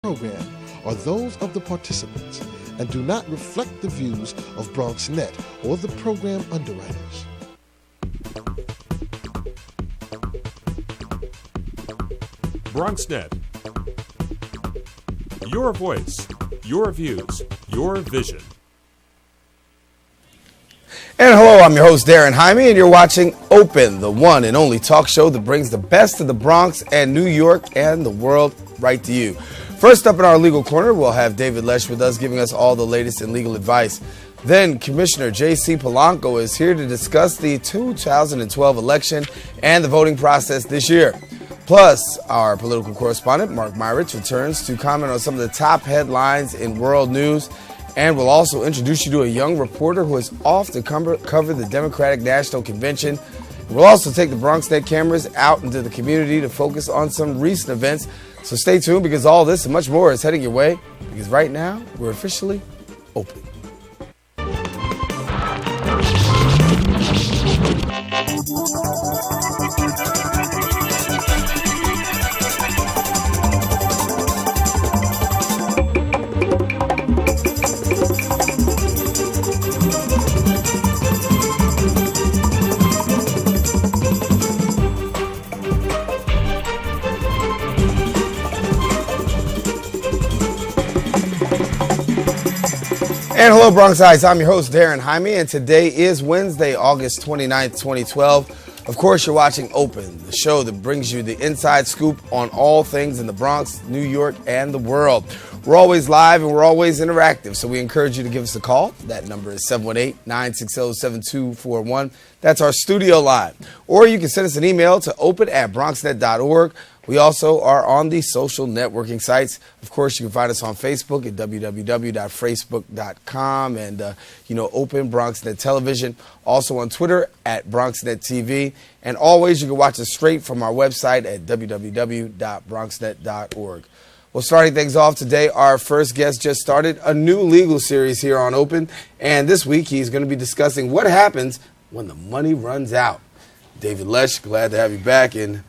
program are those of the participants and do not reflect the views of BronxNet or the program underwriters. BronxNet. Your voice, your views, your vision. And hello, I'm your host, Darren Jaime, and you're watching Open, the one and only talk show that brings the best of the Bronx and New York and the world right to you. First up in our legal corner, we'll have David Lesh with us, giving us all the latest in legal advice. Then Commissioner J.C. Polanco is here to discuss the 2012 election and the voting process this year. Plus, our political correspondent, Mark Myritz, returns to comment on some of the top headlines in world news. And we'll also introduce you to a young reporter who is off to cover the Democratic National Convention. We'll also take the BronxNet cameras out into the community to focus on some recent events. So stay tuned, because all this and much more is heading your way, because right now we're officially open. And hello, Bronxites. I'm your host, Darren Jaime, and today is Wednesday, August 29th, 2012. Of course, you're watching Open, the show that brings you the inside scoop on all things in the Bronx, New York, and the world. We're always live and we're always interactive, so we encourage you to give us a call. That number is 718-960-7241. That's our studio line. Or you can send us an email to open@bronxnet.org. We also are on the social networking sites. Of course, you can find us on Facebook at www.facebook.com and, Open BronxNet Television. Also on Twitter at BronxNet TV. And always, you can watch us straight from our website at www.bronxnet.org. Well, starting things off today, our first guest just started a new legal series here on Open. And this week, he's going to be discussing what happens when the money runs out. David Lesh, glad to have you back. And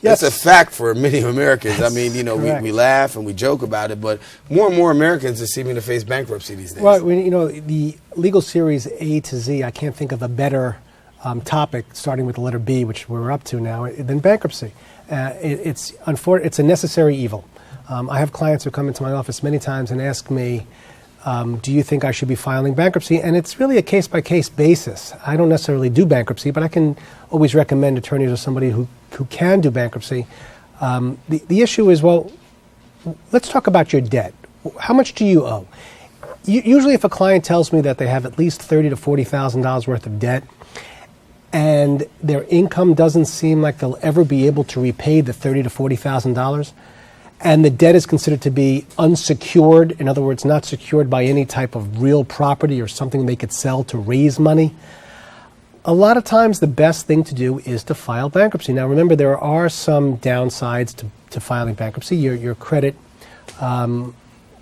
yes, it's a fact for many Americans. I mean, we laugh and we joke about it, but more and more Americans are seeming to face bankruptcy these days. Well, the legal series A to Z, I can't think of a better topic, starting with the letter B, which we're up to now, than bankruptcy. It's a necessary evil. I have clients who come into my office many times and ask me, do you think I should be filing bankruptcy? And it's really a case-by-case basis. I don't necessarily do bankruptcy, but I can always recommend attorneys or somebody who can do bankruptcy. The issue is, well, let's talk about your debt. How much do you owe? Usually if a client tells me that they have at least $30,000 to $40,000 worth of debt, and their income doesn't seem like they'll ever be able to repay the $30,000 to $40,000, and the debt is considered to be unsecured, in other words, not secured by any type of real property or something they could sell to raise money, a lot of times the best thing to do is to file bankruptcy. Now remember, there are some downsides to filing bankruptcy. Your credit, you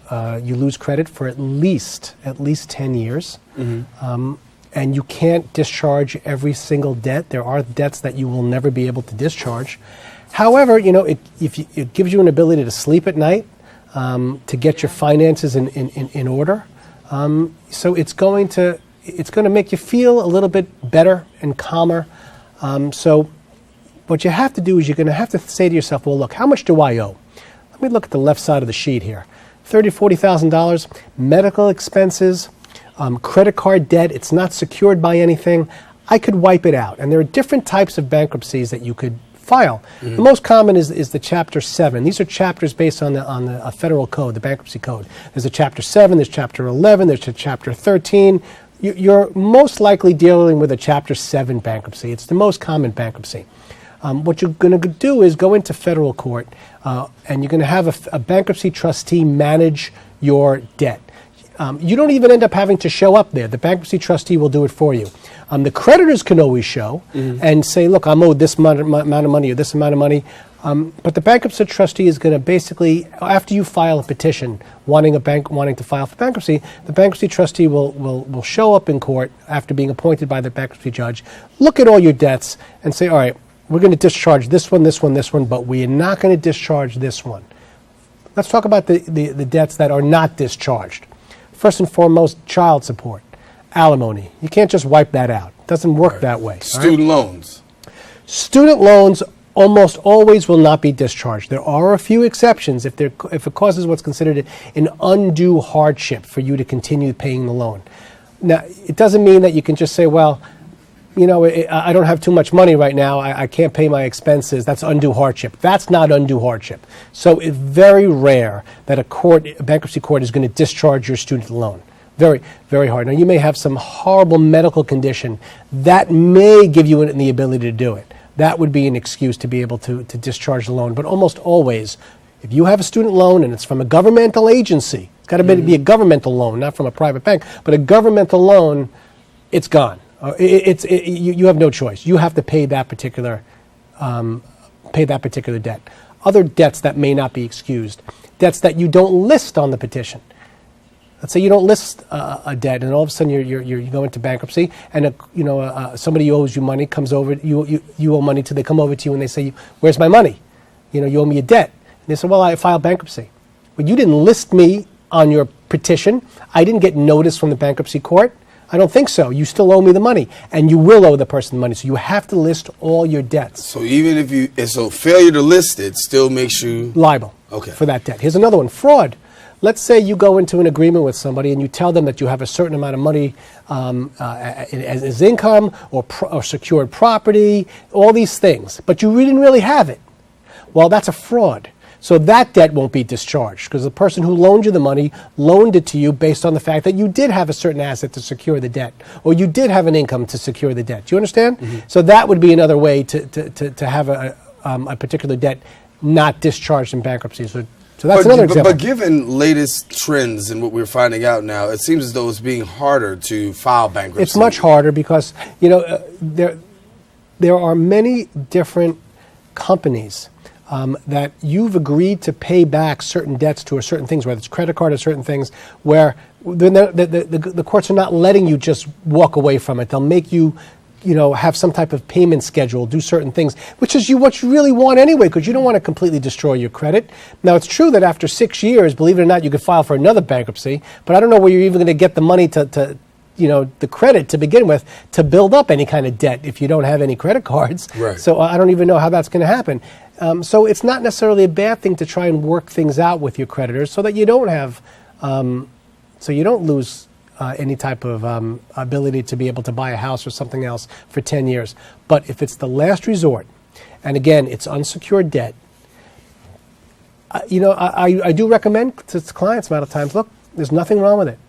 lose credit for at least 10 years. Mm-hmm. And you can't discharge every single debt. There are debts that you will never be able to discharge. However, it gives you an ability to sleep at night, to get your finances in order. So it's going to make you feel a little bit better and calmer. So what you have to do is you're going to have to say to yourself, well, look, how much do I owe? Let me look at the left side of the sheet here. $30,000, $40,000, medical expenses, credit card debt. It's not secured by anything. I could wipe it out. And there are different types of bankruptcies that you could file. Mm-hmm. The most common is the Chapter 7. These are chapters based on the federal code, the bankruptcy code. There's a Chapter 7, there's Chapter 11, there's a Chapter 13. You're most likely dealing with a Chapter 7 bankruptcy. It's the most common bankruptcy. What you're going to do is go into federal court, and you're going to have a bankruptcy trustee manage your debt. You don't even end up having to show up there. The bankruptcy trustee will do it for you. The creditors can always show and say, look, I'm owed this amount of money or this amount of money. But the bankruptcy trustee is going to basically, after you file a petition wanting to file for bankruptcy, the bankruptcy trustee will show up in court after being appointed by the bankruptcy judge, look at all your debts and say, all right, we're going to discharge this one, but we are not going to discharge this one. Let's talk about the debts that are not discharged. First and foremost, child support, alimony. You can't just wipe that out. It doesn't work that way. Student loans. Student loans almost always will not be discharged. There are a few exceptions if it causes what's considered an undue hardship for you to continue paying the loan. Now, it doesn't mean that you can just say, well, you know, I don't have too much money right now. I can't pay my expenses. That's undue hardship. That's not undue hardship. So it's very rare that a bankruptcy court is going to discharge your student loan. Very, very hard. Now, you may have some horrible medical condition that may give you the ability to do it. That would be an excuse to be able to discharge the loan. But almost always, if you have a student loan and it's from a governmental agency, it's got to be a governmental loan, not from a private bank, but a governmental loan, it's gone. You have no choice. You have to pay that particular debt. Other debts that may not be excused, debts that you don't list on the petition. Let's say you don't list a debt, and all of a sudden you go into bankruptcy, and somebody who owes you money comes over. You owe money to. They come over to you and they say, "Where's my money? You owe me a debt." And they say, "Well, I filed bankruptcy, but you didn't list me on your petition. I didn't get notice from the bankruptcy court. I don't think so. You still owe me the money, and you will owe the person the money. So you have to list all your debts." So even if failure to list it still makes you liable for that debt. Here's another one: fraud. Let's say you go into an agreement with somebody and you tell them that you have a certain amount of money as income or secured property, all these things, but you didn't really have it. Well, that's a fraud. So that debt won't be discharged because the person who loaned you the money loaned it to you based on the fact that you did have a certain asset to secure the debt, or you did have an income to secure the debt. Do you understand? Mm-hmm. So that would be another way to have a particular debt not discharged in bankruptcy. So that's another example. But given latest trends and what we're finding out now, it seems as though it's being harder to file bankruptcy. It's much harder because there are many different companies that you've agreed to pay back certain debts to, or certain things, whether it's credit card or certain things, where the courts are not letting you just walk away from it. They'll make you have some type of payment schedule, do certain things, which is what you really want anyway, because you don't want to completely destroy your credit. Now, it's true that after 6 years, believe it or not, you could file for another bankruptcy, but I don't know where you're even going to get the money to the credit to begin with to build up any kind of debt if you don't have any credit cards. Right. So I don't even know how that's going to happen. So it's not necessarily a bad thing to try and work things out with your creditors so that you don't have, so you don't lose any type of ability to be able to buy a house or something else for 10 years. But if it's the last resort, and again, it's unsecured debt, I do recommend to clients a lot of times, look, there's nothing wrong with it.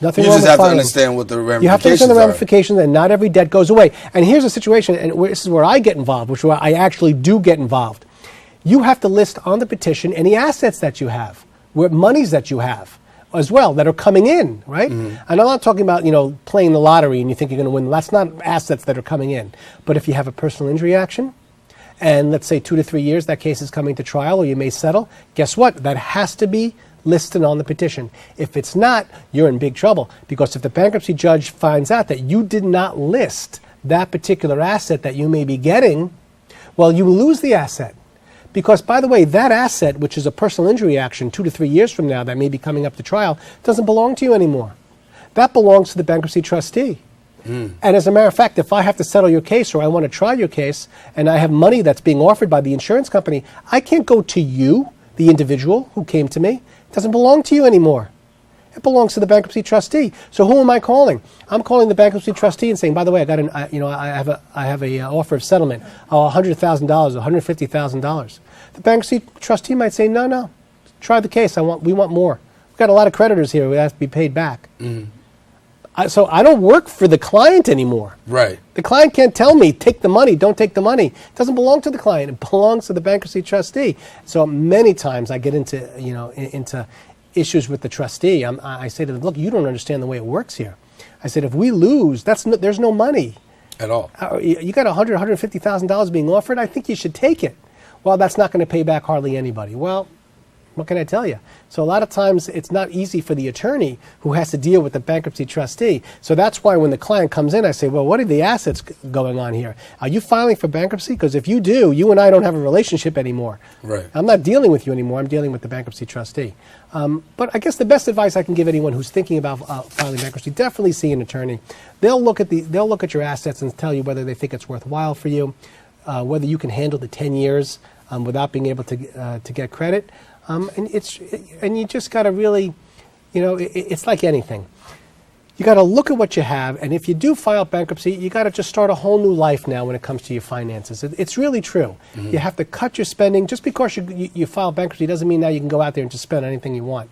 Nothing wrong with You just have to filing. understand what the ramifications are. You have to understand the ramifications, and not every debt goes away. And here's a situation, and this is where I get involved, which is where I actually do get involved. You have to list on the petition any assets that you have, monies that you have as well that are coming in, right? Mm-hmm. And I'm not talking about, playing the lottery and you think you're going to win. That's not assets that are coming in. But if you have a personal injury action, and let's say 2 to 3 years that case is coming to trial, or you may settle, guess what? That has to be listed on the petition. If it's not, you're in big trouble, because if the bankruptcy judge finds out that you did not list that particular asset that you may be getting, well, you lose the asset. Because, by the way, that asset, which is a personal injury action 2 to 3 years from now that may be coming up to trial, doesn't belong to you anymore. That belongs to the bankruptcy trustee. And as a matter of fact, if I have to settle your case or I want to try your case and I have money that's being offered by the insurance company, I can't go to you, the individual who came to me. It doesn't belong to you anymore. It belongs to the bankruptcy trustee. So who am I calling? I'm calling the bankruptcy trustee and saying, by the way, I have a offer of settlement, $100,000, $150,000. The bankruptcy trustee might say, no, try the case. We want more. We've got a lot of creditors here who have to be paid back. So I don't work for the client anymore. Right. The client can't tell me, take the money, don't take the money. It doesn't belong to the client. It belongs to the bankruptcy trustee. So many times I get into issues with the trustee. I say to them, look, you don't understand the way it works here. I said, if we lose, there's no money at all. You got $100,000, $150,000 being offered. I think you should take it. Well, that's not going to pay back hardly anybody. Well, What can I tell you? So a lot of times it's not easy for the attorney who has to deal with the bankruptcy trustee. So that's why when the client comes in, I say, well, what are the assets going on here? Are you filing for bankruptcy? Because if you do, you and I don't have a relationship anymore. Right. I'm not dealing with you anymore. I'm dealing with the bankruptcy trustee. But I guess the best advice I can give anyone who's thinking about filing bankruptcy, definitely see an attorney. They'll look at your assets and tell you whether they think it's worthwhile for you, whether you can handle the 10 years without being able to get credit. And you just got to really, it's like anything. You got to look at what you have, and if you do file bankruptcy, you got to just start a whole new life now when it comes to your finances. It's really true. Mm-hmm. You have to cut your spending. Just because you file bankruptcy doesn't mean now you can go out there and just spend anything you want.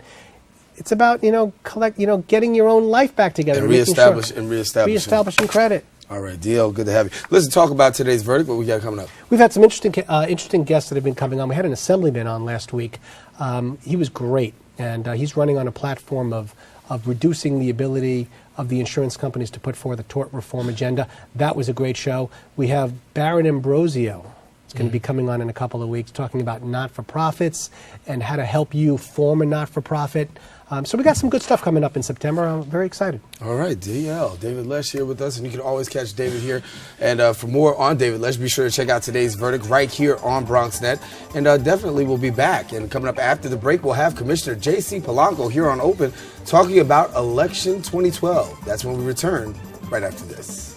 It's about getting your own life back together and reestablishing credit. All right, DL, good to have you. Let's talk about today's verdict. What we got coming up? We've had some interesting guests that have been coming on. We had an assemblyman on last week. He was great, and he's running on a platform of reducing the ability of the insurance companies to put forth a tort reform agenda. That was a great show. We have Baron Ambrosio. It's going to be coming on in a couple of weeks, talking about not-for-profits and how to help you form a not-for-profit. So we got some good stuff coming up in September. I'm very excited. All right, DL, David Lesh here with us, and you can always catch David here. And for more on David Lesh, be sure to check out today's verdict right here on BronxNet. And definitely we'll be back. And coming up after the break, we'll have Commissioner J.C. Polanco here on Open talking about Election 2012. That's when we return right after this.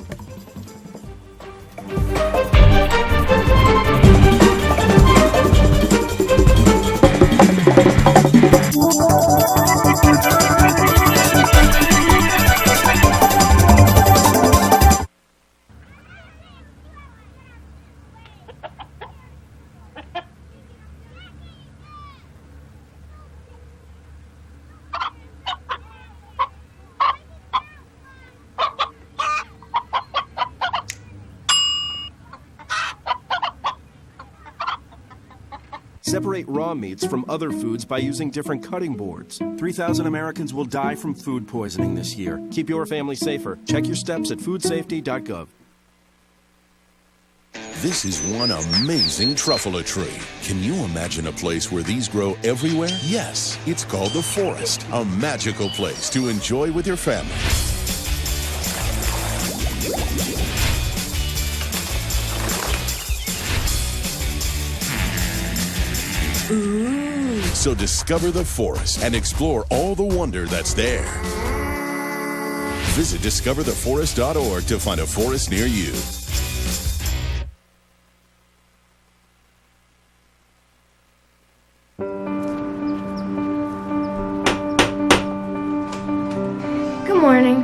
Separate raw meats from other foods by using different cutting boards. 3,000 Americans will die from food poisoning this year. Keep your family safer. Check your steps at foodsafety.gov. This is one amazing truffula tree. Can you imagine a place where these grow everywhere? Yes, it's called the Forest, a magical place to enjoy with your family. Ooh. So discover the forest and explore all the wonder that's there. Visit discovertheforest.org to find a forest near you. Good morning.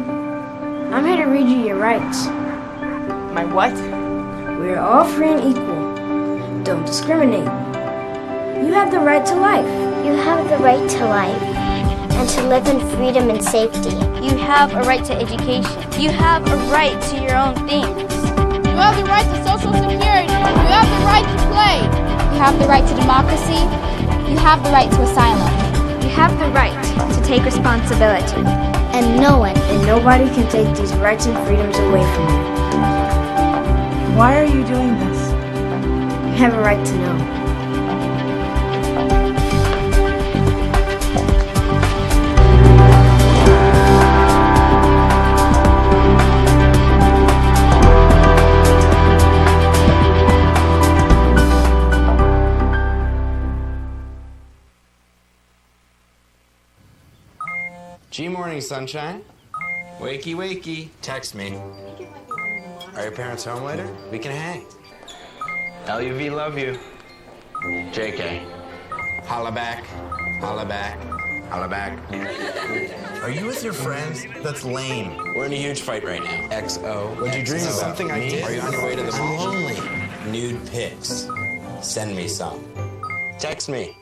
I'm here to read you your rights. My what? We are all free and equal. Don't discriminate. You have the right to life. You have the right to life and to live in freedom and safety. You have a right to education. You have a right to your own things. You have the right to social security. You have the right to play. You have the right to democracy. You have the right to asylum. You have the right to take responsibility. And no one and nobody can take these rights and freedoms away from you. Why are you doing this? You have a right to know. G-Morning, sunshine. Wakey, wakey. Text me. Are your parents home later? We can hang. LUV, love you. JK. Holla back. Holla back. Holla back. Are you with your friends? That's lame. We're in a huge fight right now. XO. What'd you dream about? Something I did. Are you on your way to the mall? I'm lonely. Nude pics. Send me some. Text me.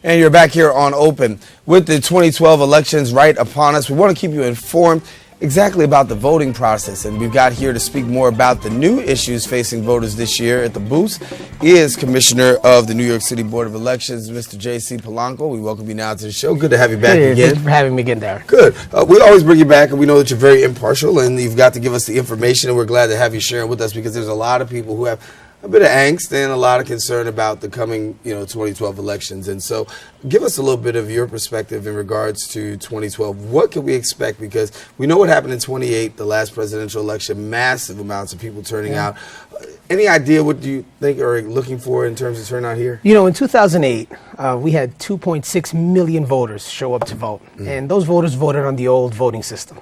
And you're back here on Open with the 2012 elections right upon us. We want to keep you informed exactly about the voting process. And we've got here to speak more about the new issues facing voters this year at the booth is Commissioner of the New York City Board of Elections, Mr. J.C. Polanco. We welcome you now to the show. Good to have you back again. Thanks for having me again, Darren. Good. We always bring you back, and we know that you're very impartial, and you've got to give us the information, and we're glad to have you sharing with us because there's a lot of people who have a bit of angst and a lot of concern about the coming, 2012 elections. And so give us a little bit of your perspective in regards to 2012. What can we expect? Because we know what happened in 28, the last presidential election, massive amounts of people turning out. Any idea what do you think are looking for in terms of turnout here? In 2008, we had 2.6 million voters show up to vote. And those voters voted on the old voting system.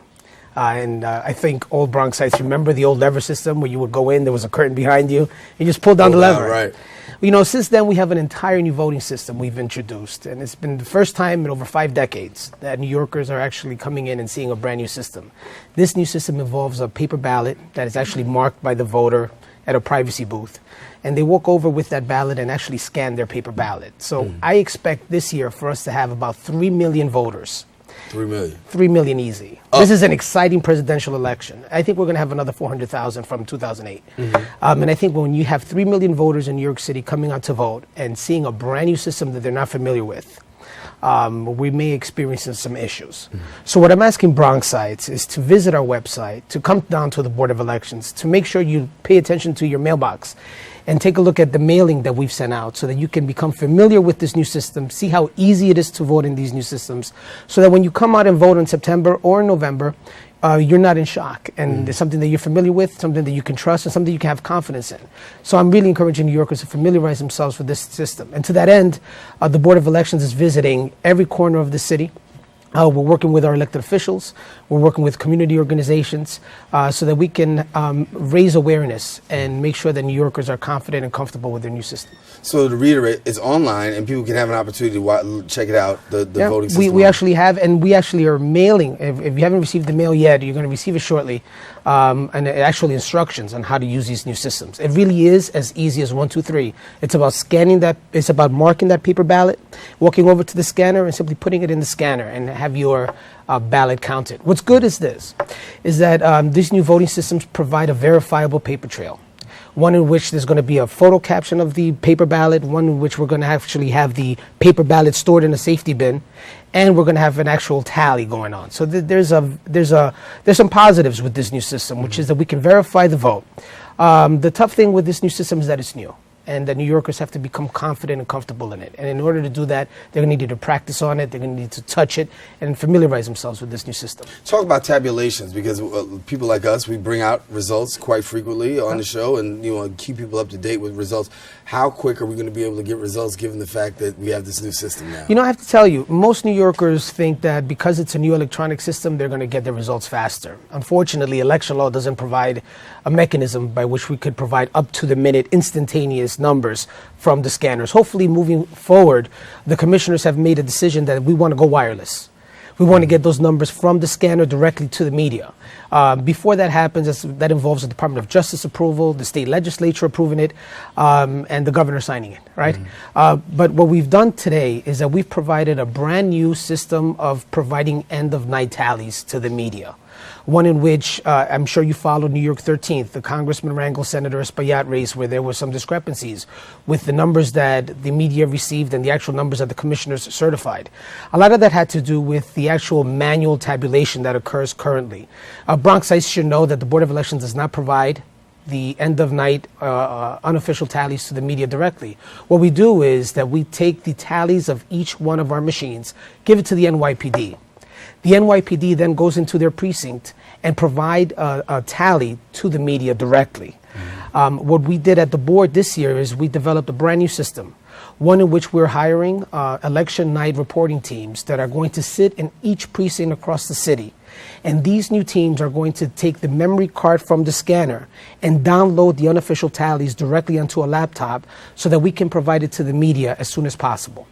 I think old Bronxites remember the old lever system where you would go in, there was a curtain behind you, and you just pulled down the lever. Right. Since then we have an entire new voting system we've introduced, and it's been the first time in over 5 decades that New Yorkers are actually coming in and seeing a brand new system. This new system involves a paper ballot that is actually marked by the voter at a privacy booth, and they walk over with that ballot and actually scan their paper ballot. So I expect this year for us to have about 3 million voters. 3 million. 3 million easy. This is an exciting presidential election. I think we're going to have another 400,000 from 2008. And I think when you have 3 million voters in New York City coming out to vote and seeing a brand new system that they're not familiar with, we may experience some issues. So what I'm asking Bronxites is to visit our website, to come down to the Board of Elections, to make sure you pay attention to your mailbox and take a look at the mailing that we've sent out so that you can become familiar with this new system, see how easy it is to vote in these new systems, so that when you come out and vote in September or in November, you're not in shock. And it's something that you're familiar with, something that you can trust, and something you can have confidence in. So I'm really encouraging New Yorkers to familiarize themselves with this system. And to that end, the Board of Elections is visiting every corner of the city. We're working with our elected officials. We're working with community organizations so that we can raise awareness and make sure that New Yorkers are confident and comfortable with their new system. So to reiterate, it's online and people can have an opportunity to check it out, the voting system. We actually have, and we actually are mailing. If you haven't received the mail yet, you're going to receive it shortly, and actually instructions on how to use these new systems. It really is as easy as 1, 2, 3. It's about scanning that, it's about marking that paper ballot, walking over to the scanner and simply putting it in the scanner and have your ballot counted. What's good is this, is that these new voting systems provide a verifiable paper trail. One in which there's going to be a photo caption of the paper ballot, one in which we're going to actually have the paper ballot stored in a safety bin, and we're going to have an actual tally going on. So there's some positives with this new system, which is that we can verify the vote. The tough thing with this new system is that it's new, and that New Yorkers have to become confident and comfortable in it. And in order to do that, they're going to need to practice on it, they're going to need to touch it, and familiarize themselves with this new system. Talk about tabulations, because people like us, we bring out results quite frequently on the show and keep people up to date with results. How quick are we going to be able to get results given the fact that we have this new system now? I have to tell you, most New Yorkers think that because it's a new electronic system, they're going to get the results faster. Unfortunately, election law doesn't provide a mechanism by which we could provide up-to-the-minute instantaneous numbers from the scanners. Hopefully, moving forward, the commissioners have made a decision that we want to go wireless. We want to get those numbers from the scanner directly to the media. Before that happens, that involves the Department of Justice approval, the state legislature approving it, and the governor signing it, right? But what we've done today is that we've provided a brand new system of providing end-of-night tallies to the media. One in which I'm sure you followed New York 13th, the Congressman Rangel, Senator Espaillat race, where there were some discrepancies with the numbers that the media received and the actual numbers that the commissioners certified. A lot of that had to do with the actual manual tabulation that occurs currently. Bronxites should know that the Board of Elections does not provide the end-of-night unofficial tallies to the media directly. What we do is that we take the tallies of each one of our machines, give it to the NYPD. The NYPD then goes into their precinct and provide a tally to the media directly. What we did at the board this year is we developed a brand new system, one in which we're hiring election night reporting teams that are going to sit in each precinct across the city. And these new teams are going to take the memory card from the scanner and download the unofficial tallies directly onto a laptop so that we can provide it to the media as soon as possible.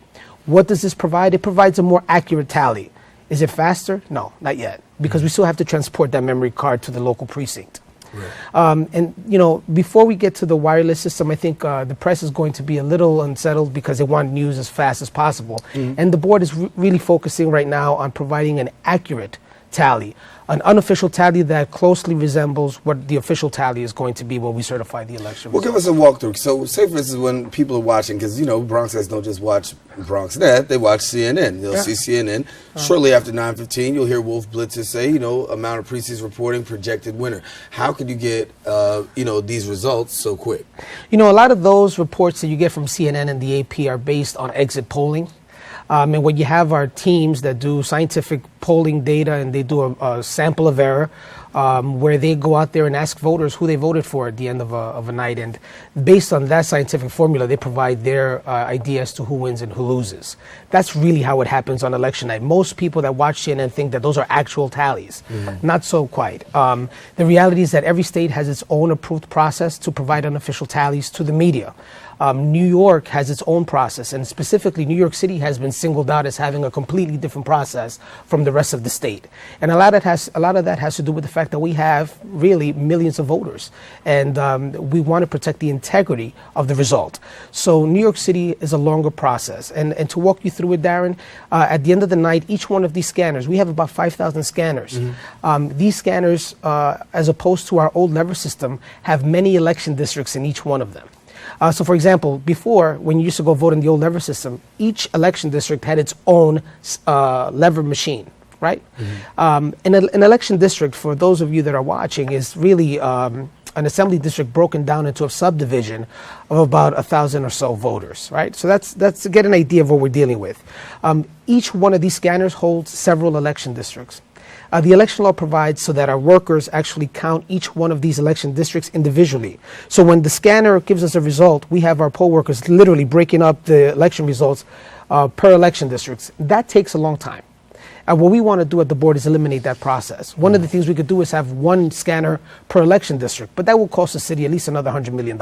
What does this provide? It provides a more accurate tally. Is it faster? No, not yet, because we still have to transport that memory card to the local precinct. Right. And before we get to the wireless system, I think the press is going to be a little unsettled because they want news as fast as possible. And the board is really focusing right now on providing an accurate tally, an unofficial tally that closely resembles what the official tally is going to be when we certify the election Well, give us a walkthrough. So, say for instance, when people are watching, because Bronxers don't just watch BronxNet, they watch CNN. They'll see CNN. Shortly after 9:15, you'll hear Wolf Blitzer say, amount of precincts reporting, projected winner. How could you get, these results so quick? A lot of those reports that you get from CNN and the AP are based on exit polling. And what you have are teams that do scientific polling data, and they do a sample of error where they go out there and ask voters who they voted for at the end of a night. And based on that scientific formula, they provide their idea as to who wins and who loses. That's really how it happens on election night. Most people that watch CNN think that those are actual tallies. Not so quite. The reality is that every state has its own approved process to provide unofficial tallies to the media. New York has its own process, and specifically New York City has been singled out as having a completely different process from the rest of the state. And a lot of that has to do with the fact that we have really millions of voters, and we want to protect the integrity of the result. So New York City is a longer process. And to walk you through it, Darren, at the end of the night, each one of these scanners, we have about 5,000 scanners. These scanners, as opposed to our old lever system, have many election districts in each one of them. So, for example, before, when you used to go vote in the old lever system, each election district had its own lever machine, right? An election district, for those of you that are watching, is really an assembly district broken down into a subdivision of about 1,000 or so voters, right? So that's to get an idea of what we're dealing with. Each one of these scanners holds several election districts. The election law provides so that our workers actually count each one of these election districts individually. So when the scanner gives us a result, we have our poll workers literally breaking up the election results per election districts. That takes a long time. And what we want to do at the board is eliminate that process. One of the things we could do is have one scanner per election district, but that will cost the city at least another $100 million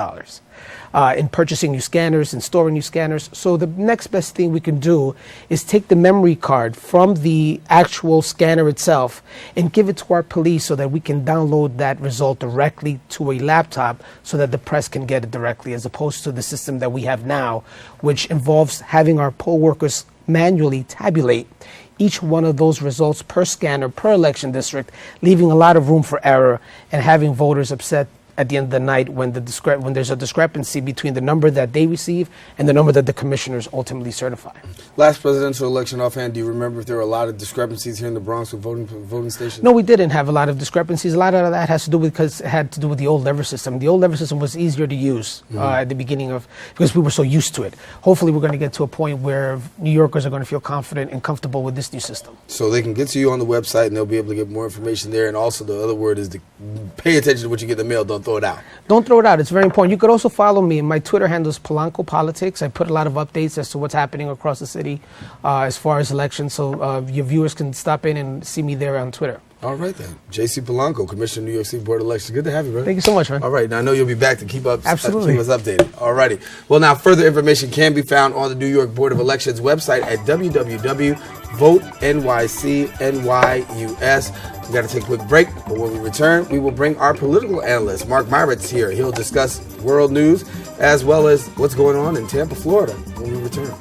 in purchasing new scanners and storing new scanners. So the next best thing we can do is take the memory card from the actual scanner itself and give it to our police so that we can download that result directly to a laptop so that the press can get it directly, as opposed to the system that we have now, which involves having our poll workers manually tabulate each one of those results per scanner, per election district, leaving a lot of room for error and having voters upset at the end of the night when there's a discrepancy between the number that they receive and the number that the commissioners ultimately certify. Last presidential election offhand, do you remember if there were a lot of discrepancies here in the Bronx with voting stations? No, we didn't have a lot of discrepancies. A lot of that has to do with because it had to do with the old lever system. The old lever system was easier to use at the beginning because we were so used to it. Hopefully we're going to get to a point where New Yorkers are going to feel confident and comfortable with this new system. So they can get to you on the website and they'll be able to get more information there. And also the other word is to pay attention to what you get in the mail. Don't throw it out. Don't throw it out. It's very important. You could also follow me. My Twitter handle is Polanco Politics. I put a lot of updates as to what's happening across the city as far as elections. So your viewers can stop in and see me there on Twitter. All right, then. J.C. Polanco, Commissioner of New York City Board of Elections. Good to have you, brother. Thank you so much, man. All right. Now, I know you'll be back to keep us updated. All righty. Well, now, further information can be found on the New York Board of Elections website at www.votenycnys. We got to take a quick break, but when we return, we will bring our political analyst, Mark Myritz, here. He'll discuss world news as well as what's going on in Tampa, Florida, when we return.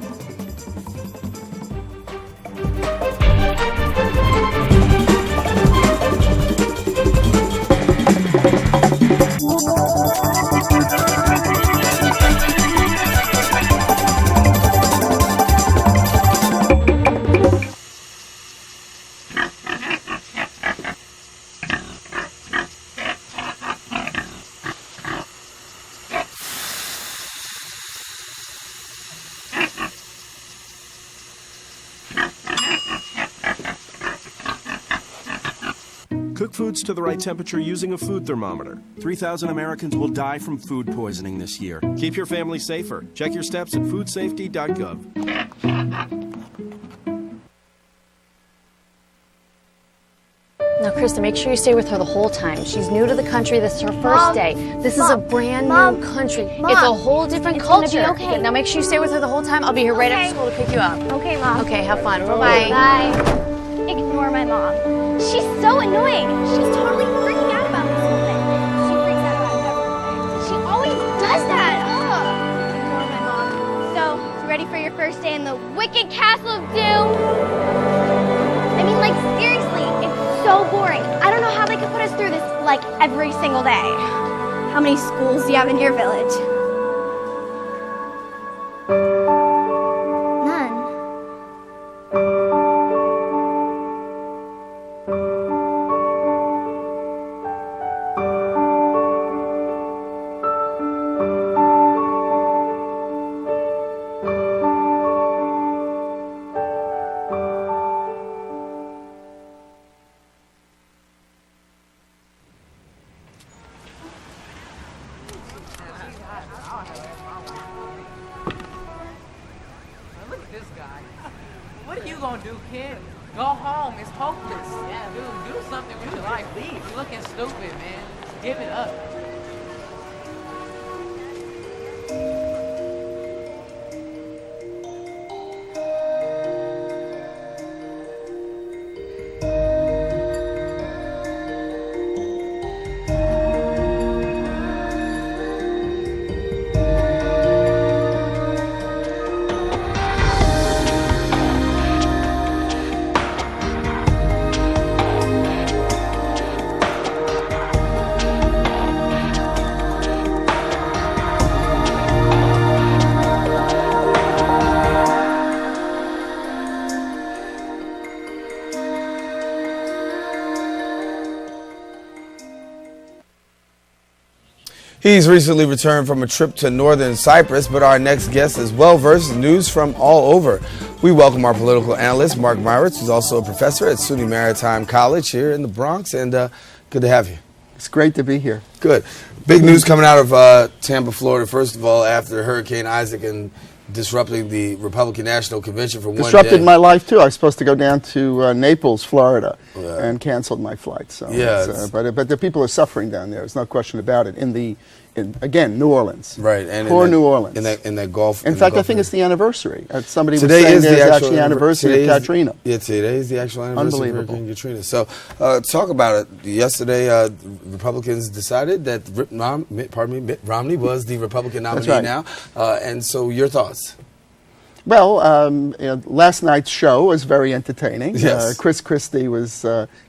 Cook foods to the right temperature using a food thermometer. 3,000 Americans will die from food poisoning this year. Keep your family safer. Check your steps at foodsafety.gov. Now, Krista, make sure you stay with her the whole time. She's new to the country. This is her first day. This is a brand new country. It's a whole different culture. Gonna be okay. Now, make sure you stay with her the whole time. I'll be here right after school to pick you up. Okay, Mom. Okay, have fun. Bye-bye. Bye. Ignore my mom. She's so annoying. She's totally freaking out about this whole thing. She freaks out about everything. She always does that. Ugh. Ignore my mom. So, you ready for your first day in the Wicked Castle of Doom? I mean, like, seriously, it's so so boring. I don't know how they could put us through this, like, every single day. How many schools do you have in your village? None. Look at this guy. What are you gonna do, kid? Go home. It's hopeless. Yeah, dude, do something with your life. Leave. You're looking stupid, man. Just give it up. He's recently returned from a trip to northern Cyprus, but our next guest is well-versed in news from all over. We welcome our political analyst, Mark Meyritz, who's also a professor at SUNY Maritime College here in the Bronx, and good to have you. It's great to be here. Good. Big news coming out of Tampa, Florida, first of all, after Hurricane Isaac and disrupting the Republican National Convention for one day. Disrupted my life, too. I was supposed to go down to Naples, Florida, and canceled my flight. So but the people are suffering down there. There's no question about it. Again, New Orleans. Right. And poor New Orleans. In that Gulf. In fact, I think it's the anniversary. Somebody was today saying is there's actually the anniversary of Katrina. Yeah, today is the actual anniversary of Hurricane Katrina. So talk about it. Yesterday, Republicans decided that Mitt Romney was the Republican nominee now. And so your thoughts? Well, last night's show was very entertaining. Yes. Chris Christie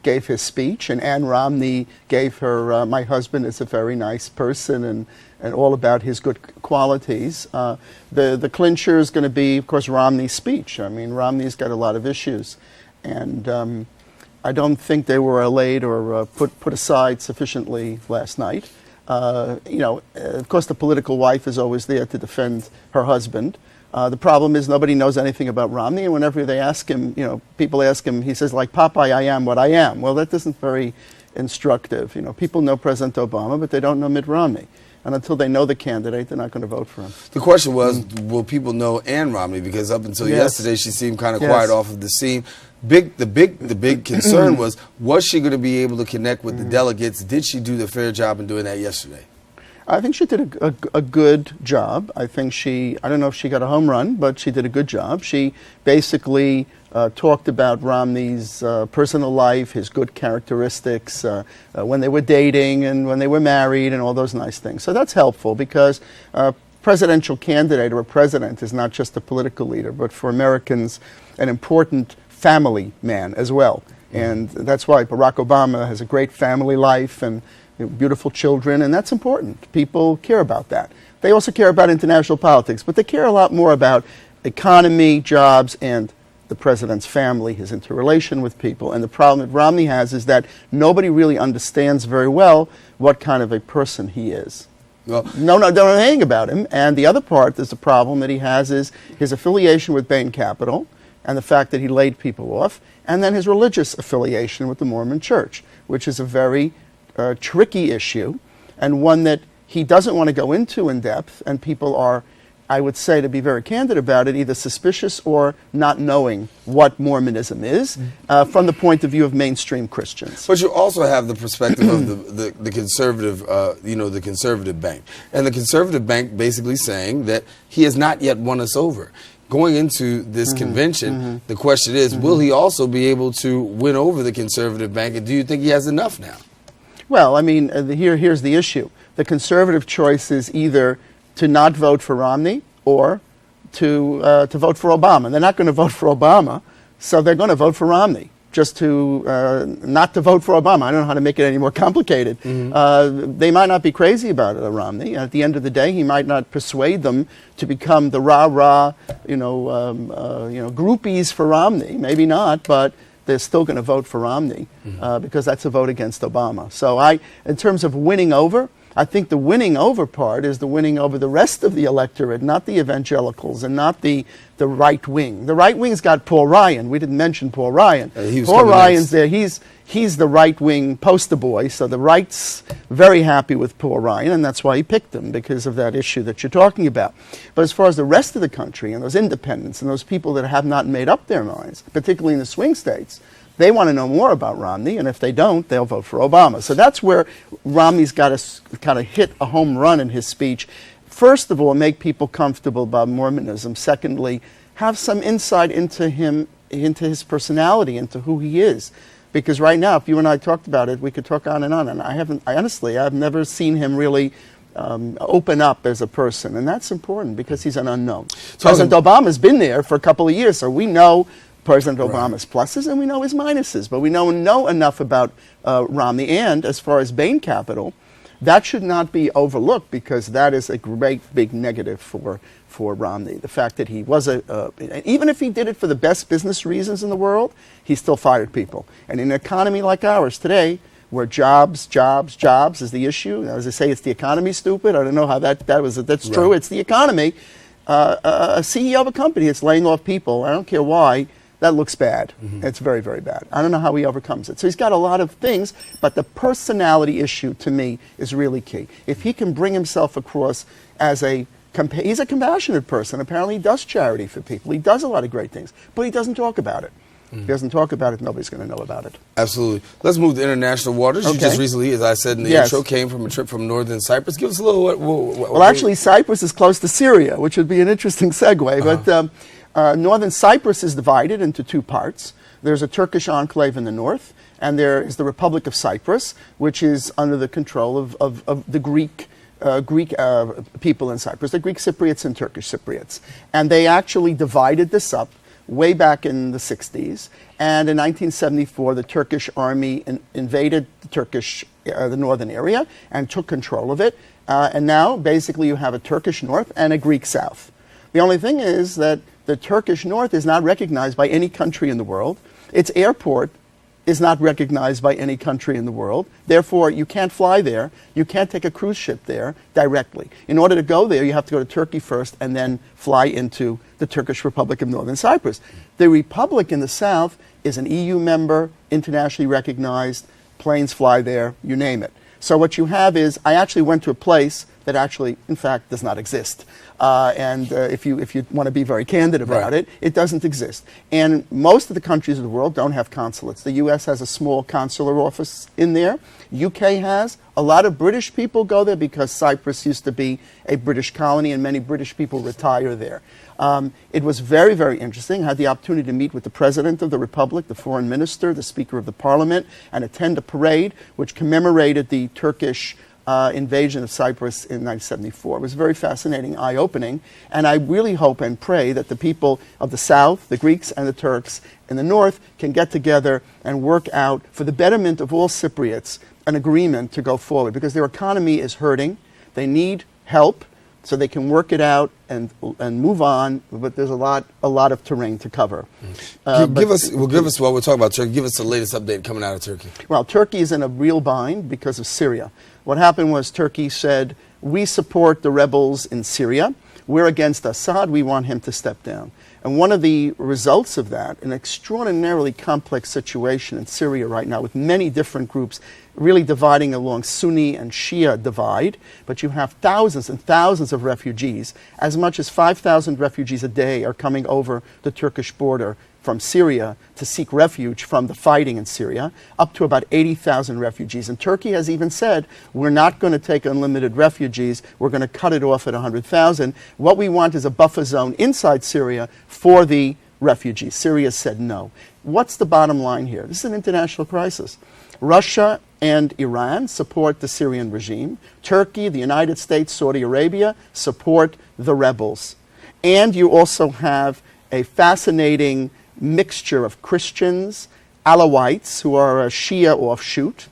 gave his speech, and Ann Romney gave her "My husband is a very nice person," and all about his good qualities. The clincher is going to be, of course, Romney's speech. I mean, Romney's got a lot of issues, and I don't think they were allayed or put aside sufficiently last night. Of course, the political wife is always there to defend her husband. The problem is nobody knows anything about Romney, and whenever they ask him, people ask him, he says, like Popeye, I am what I am. Well, that isn't very instructive. People know President Obama, but they don't know Mitt Romney. And until they know the candidate, they're not going to vote for him. The question was, will people know Ann Romney? Because up until yesterday, she seemed kind of quiet off of the scene. The big concern was she going to be able to connect with the delegates? Did she do the fair job in doing that yesterday? I think she did a good job. I think I don't know if she got a home run, but she did a good job. She basically talked about Romney's personal life, his good characteristics, when they were dating and when they were married and all those nice things. So that's helpful because a presidential candidate or a president is not just a political leader, but for Americans, an important family man as well. And that's why Barack Obama has a great family life and beautiful children, and that's important. People care about that. They also care about international politics, but they care a lot more about economy, jobs, and the president's family, his interrelation with people. And the problem that Romney has is that nobody really understands very well what kind of a person he is. Well, don't know anything about him. And the other part, there's a problem that he has is his affiliation with Bain Capital and the fact that he laid people off, and then his religious affiliation with the Mormon Church, which is a very tricky issue, and one that he doesn't want to go into in depth, and people are, I would say, to be very candid about it, either suspicious or not knowing what Mormonism is from the point of view of mainstream Christians. But you also have the perspective of the conservative, the conservative bank, and the conservative bank basically saying that he has not yet won us over. Going into this convention, the question is, will he also be able to win over the conservative bank, and do you think he has enough now? Well, I mean, here's the issue. The conservative choice is either to not vote for Romney or to vote for Obama. They're not going to vote for Obama, so they're going to vote for Romney. just to not to vote for Obama. I don't know how to make it any more complicated. They might not be crazy about Romney. At the end of the day, he might not persuade them to become the rah-rah, groupies for Romney. Maybe not, but they're still going to vote for Romney because that's a vote against Obama. So in terms of winning over, I think the winning over part is the winning over the rest of the electorate, not the evangelicals and not the right wing. The right wing's got Paul Ryan. We didn't mention Paul Ryan. Paul Ryan's there. He's the right wing poster boy. So the right's very happy with Paul Ryan, and that's why he picked him, because of that issue that you're talking about. But as far as the rest of the country and those independents and those people that have not made up their minds, particularly in the swing states, they want to know more about Romney, and if they don't, they'll vote for Obama. So that's where Romney's got to kind of hit a home run in his speech. First of all, make people comfortable about Mormonism. Secondly, have some insight into him, into his personality, into who he is. Because right now, if you and I talked about it, we could talk on, and I've never seen him really open up as a person, and that's important because he's an unknown. President Obama's been there for a couple of years, so we know President Obama's pluses and we know his minuses, but we know enough about Romney. And as far as Bain Capital, that should not be overlooked because that is a great big negative for Romney. The fact that he was even if he did it for the best business reasons in the world, he still fired people. And in an economy like ours today, where jobs is the issue, as I say, it's the economy, stupid. I don't know how that's true. It's the economy. A CEO of a company that's laying off people, I don't care why, that looks bad. It's very, very bad. I don't know how he overcomes it. So he's got a lot of things, but the personality issue to me is really key. If he can bring himself across as he's a compassionate person. Apparently he does charity for people. He does a lot of great things, but he doesn't talk about it. If he doesn't talk about it, nobody's going to know about it. Absolutely. Let's move to international waters. You just recently, as I said in the intro, came from a trip from northern Cyprus. Give us a little... Well, actually, Cyprus is close to Syria, which would be an interesting segue. But northern Cyprus is divided into two parts. There's a Turkish enclave in the north, and there is the Republic of Cyprus, which is under the control of the Greek people in Cyprus, the Greek Cypriots and Turkish Cypriots. And they actually divided this up way back in the 60s. And in 1974, the Turkish army invaded the northern area and took control of it. And now, basically, you have a Turkish north and a Greek south. The only thing is that the Turkish north is not recognized by any country in the world. Its airport is not recognized by any country in the world. Therefore, you can't fly there. You can't take a cruise ship there directly. In order to go there, you have to go to Turkey first and then fly into the Turkish Republic of Northern Cyprus. The republic in the south is an EU member, internationally recognized. Planes fly there, you name it. So what you have is, I actually went to a place that actually, in fact, does not exist. If you want to be very candid about it, it doesn't exist. And most of the countries of the world don't have consulates. The U.S. has a small consular office in there. UK has. A lot of British people go there because Cyprus used to be a British colony and many British people retire there. It was very, very interesting. I had the opportunity to meet with the President of the Republic, the Foreign Minister, the Speaker of the Parliament, and attend a parade which commemorated the Turkish invasion of Cyprus in 1974. It was very fascinating, eye-opening, and I really hope and pray that the people of the South, the Greeks and the Turks in the North, can get together and work out, for the betterment of all Cypriots, an agreement to go forward, because their economy is hurting. They need help so they can work it out and move on, but there's a lot of terrain to cover. Give us while we're talking about Turkey, give us the latest update coming out of Turkey. Well, Turkey is in a real bind because of Syria. What happened was Turkey said, we support the rebels in Syria. We're against Assad. We want him to step down. And one of the results of that, an extraordinarily complex situation in Syria right now with many different groups really dividing along Sunni and Shia divide, but you have thousands and thousands of refugees. As much as 5,000 refugees a day are coming over the Turkish border from Syria to seek refuge from the fighting in Syria, up to about 80,000 refugees. And Turkey has even said, we're not going to take unlimited refugees, we're going to cut it off at 100,000. What we want is a buffer zone inside Syria for the refugees. Syria said no. What's the bottom line here? This is an international crisis. Russia and Iran support the Syrian regime. Turkey, the United States, Saudi Arabia support the rebels. And you also have a fascinating mixture of Christians, Alawites, who are a Shia offshoot,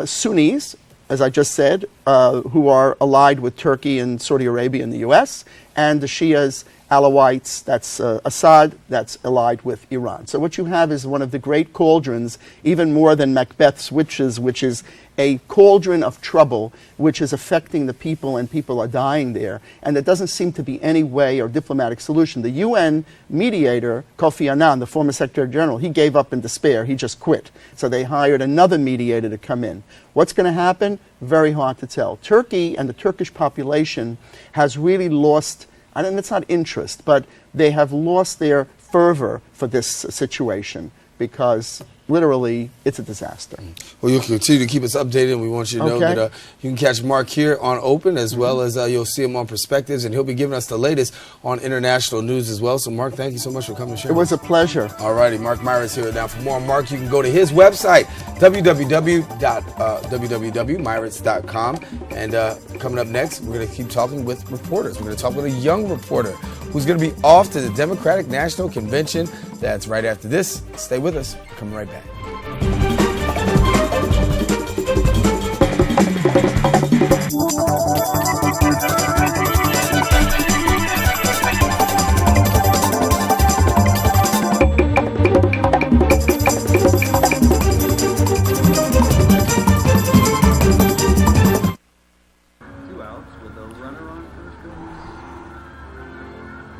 Sunnis, as I just said, who are allied with Turkey and Saudi Arabia and the U.S., and the Shias, Alawites, that's Assad, that's allied with Iran. So what you have is one of the great cauldrons, even more than Macbeth's witches, which is a cauldron of trouble which is affecting the people, and people are dying there. And there doesn't seem to be any way or diplomatic solution. The UN mediator, Kofi Annan, the former Secretary General, he gave up in despair. He just quit. So they hired another mediator to come in. What's going to happen? Very hard to tell. Turkey and the Turkish population has really lost, and it's not interest, but they have lost their fervor for this situation, because literally it's a disaster. Well, you'll continue to keep us updated, and we want you to know that you can catch Mark here on Open, as well as you'll see him on Perspectives, and he'll be giving us the latest on international news as well. So, Mark, thank you so much for coming to share. It was a pleasure. All righty, Mark Myers here. Now, for more on Mark, you can go to his website, www.myritz.com. And coming up next, we're going to keep talking with reporters. We're going to talk with a young reporter who's going to be off to the Democratic National Convention. That's right after this. Stay with us. We're coming right back.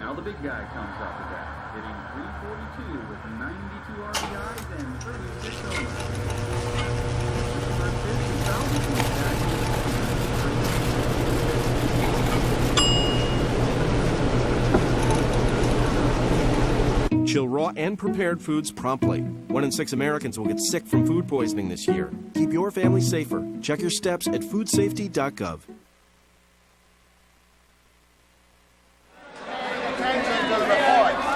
Now the big guy comes off the bat, hitting .342 with 92 RBIs and 36 homers. Chill raw and prepared foods promptly. 1 in 6 Americans will get sick from food poisoning this year. Keep your family safer. Check your steps at foodsafety.gov.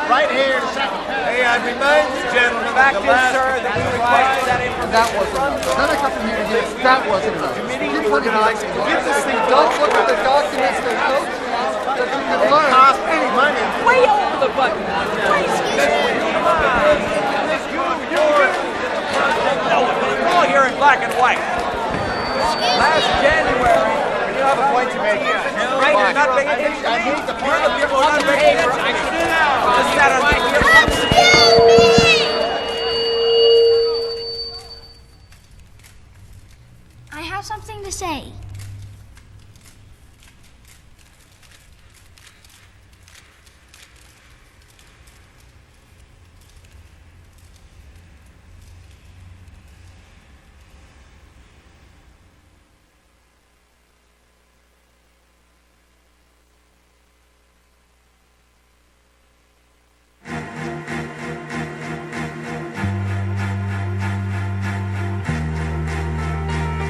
Right here to second. Hey, I remind you, gentlemen, back in, sir, that we require that information. That wasn't enough. Then I come from here to here. That wasn't enough. Keep organizing. Get this thing. Don't look at the documents. There's no that you can learn. Cost any money. Way over the button. No, we're all here in black and white. Last January, you have a point to make. Right, you're not paying attention to me. The part of people are not paying attention. I have something to say.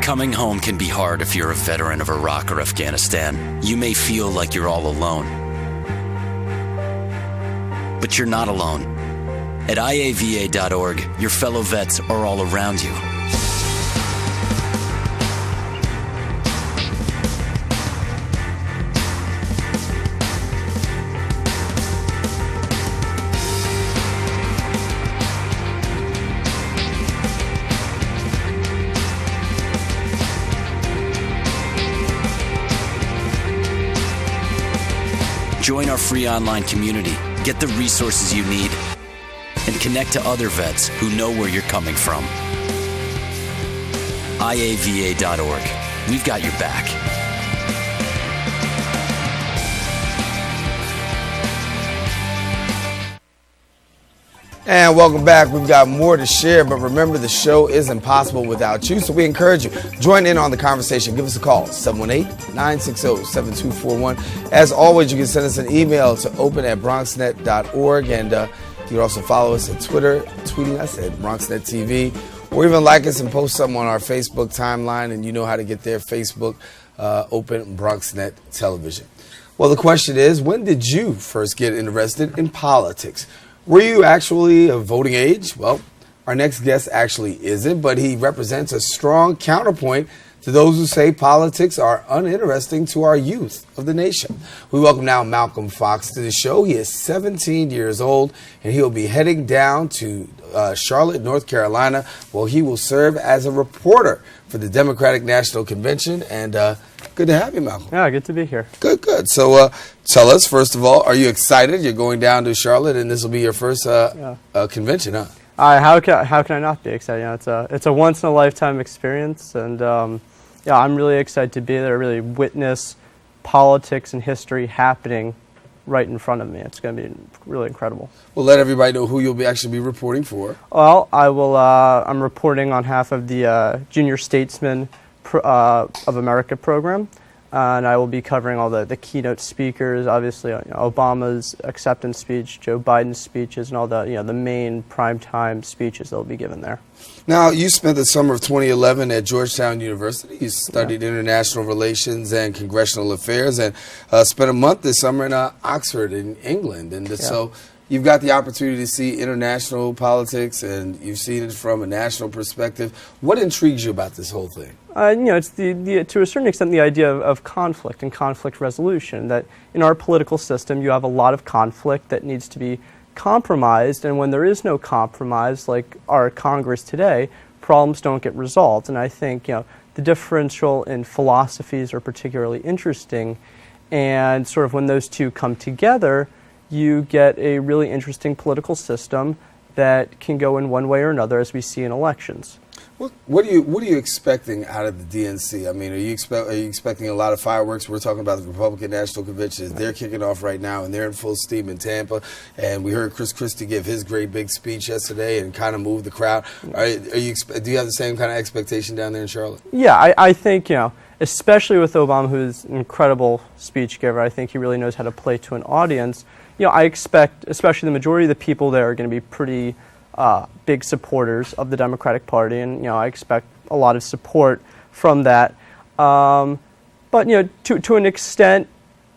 Coming home can be hard if you're a veteran of Iraq or Afghanistan. You may feel like you're all alone. But you're not alone. At IAVA.org, your fellow vets are all around you. Join our free online community, get the resources you need, and connect to other vets who know where you're coming from. IAVA.org. We've got your back. And welcome back. We've got more to share, but remember, the show isn't possible without you, so we encourage you. Join in on the conversation. Give us a call, 718-960-7241. As always, you can send us an email to open@bronxnet.org, and you can also follow us at Twitter, tweeting us at BronxNetTV, or even like us and post something on our Facebook timeline, and you know how to get there, Facebook, Open BronxNet Television. Well, the question is, when did you first get interested in politics? Were you actually of voting age? Well, our next guest actually isn't, but he represents a strong counterpoint to those who say politics are uninteresting to our youth of the nation. We welcome now Malcolm Fox to the show. He is 17 years old, and he'll be heading down to Charlotte, North Carolina, where he will serve as a reporter for the Democratic National Convention. And good to have you, Malcolm. Yeah, good to be here. Good, good. So tell us, first of all, are you excited? You're going down to Charlotte, and this will be your first convention, huh? How can I not be excited? You know, it's a once in a lifetime experience, and yeah, I'm really excited to be there, really witness politics and history happening right in front of me. It's going to be really incredible. Well, let everybody know who you'll actually be reporting for. Well, I will. I'm reporting on behalf of the Junior Statesman of America program, and I will be covering all the keynote speakers. Obviously, Obama's acceptance speech, Joe Biden's speeches, and all the the main primetime speeches that will be given there. Now, you spent the summer of 2011 at Georgetown University. You studied international relations and congressional affairs, and spent a month this summer in Oxford, in England. And so you've got the opportunity to see international politics, and you've seen it from a national perspective. What intrigues you about this whole thing? It's to a certain extent the idea of conflict and conflict resolution, that in our political system you have a lot of conflict that needs to be compromised, and when there is no compromise, like our Congress today, problems don't get resolved. And I think the differential in philosophies are particularly interesting, and sort of when those two come together, you get a really interesting political system that can go in one way or another, as we see in elections. What are you expecting out of the DNC? I mean, are you expecting a lot of fireworks? We're talking about the Republican National Convention. They're kicking off right now, and they're in full steam in Tampa. And we heard Chris Christie give his great big speech yesterday and kind of move the crowd. Do you have the same kind of expectation down there in Charlotte? Yeah, I think especially with Obama, who's an incredible speech giver. I think he really knows how to play to an audience. I expect, especially the majority of the people there are going to be pretty big supporters of the Democratic Party, and I expect a lot of support from that. But to an extent,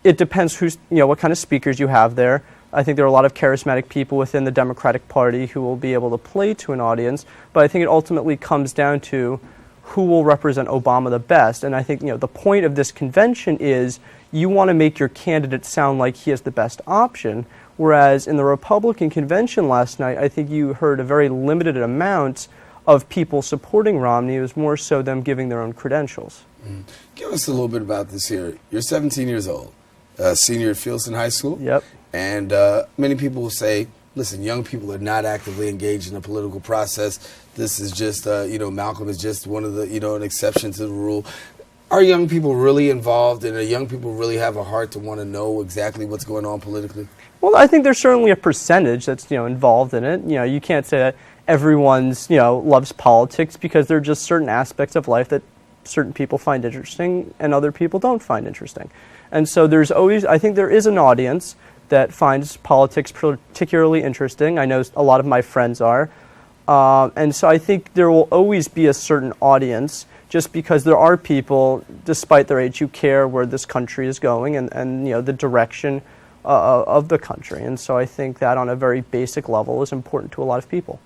it depends who's what kind of speakers you have there. I think there are a lot of charismatic people within the Democratic Party who will be able to play to an audience. But I think it ultimately comes down to who will represent Obama the best. And I think the point of this convention is you want to make your candidate sound like he is the best option. Whereas in the Republican convention last night, I think you heard a very limited amount of people supporting Romney. It was more so them giving their own credentials. Mm-hmm. Give us a little bit about this here. You're 17 years old, senior at Fieldston High School. Yep. And many people will say, listen, young people are not actively engaged in the political process. This is just, Malcolm is just one of the, an exception to the rule. Are young people really involved, and do young people really have a heart to want to know exactly what's going on politically? Well, I think there's certainly a percentage that's involved in it. You can't say that everyone's loves politics, because there are just certain aspects of life that certain people find interesting and other people don't find interesting. And so I think there is an audience that finds politics particularly interesting. I know a lot of my friends are. And so I think there will always be a certain audience, just because there are people, despite their age, who care where this country is going and the direction of the country. And so I think that on a very basic level is important to a lot of people.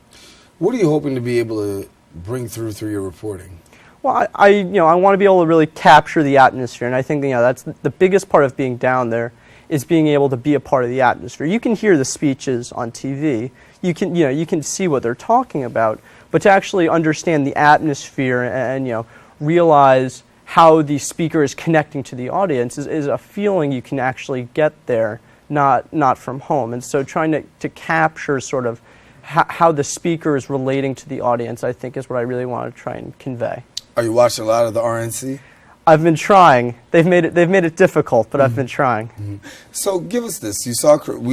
What are you hoping to be able to bring through your reporting? Well, I want to be able to really capture the atmosphere, and I think that's the biggest part of being down there, is being able to be a part of the atmosphere. You can hear the speeches on TV. You can see what they're talking about, but to actually understand the atmosphere and realize how the speaker is connecting to the audience is a feeling you can actually get there, not from home. And so trying to capture sort of how the speaker is relating to the audience, I think, is what I really want to try and convey. Are you watching a lot of the RNC? I've been trying. They've made it difficult, but I've been trying. Mm-hmm. So give us this. We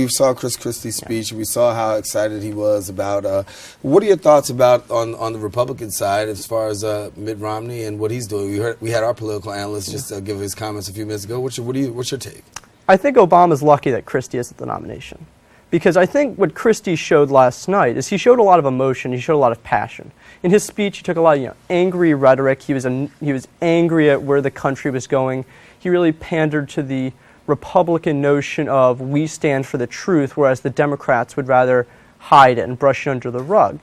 saw Chris Christie's speech. We saw how excited he was about. What are your thoughts about on the Republican side as far as Mitt Romney and what he's doing? We had our political analyst just give his comments a few minutes ago. What's your take? I think Obama's lucky that Christie is at the nomination, because I think what Christie showed last night is he showed a lot of emotion. He showed a lot of passion. In his speech, he took a lot of angry rhetoric. He was angry at where the country was going. He really pandered to the Republican notion of we stand for the truth, whereas the Democrats would rather hide it and brush it under the rug.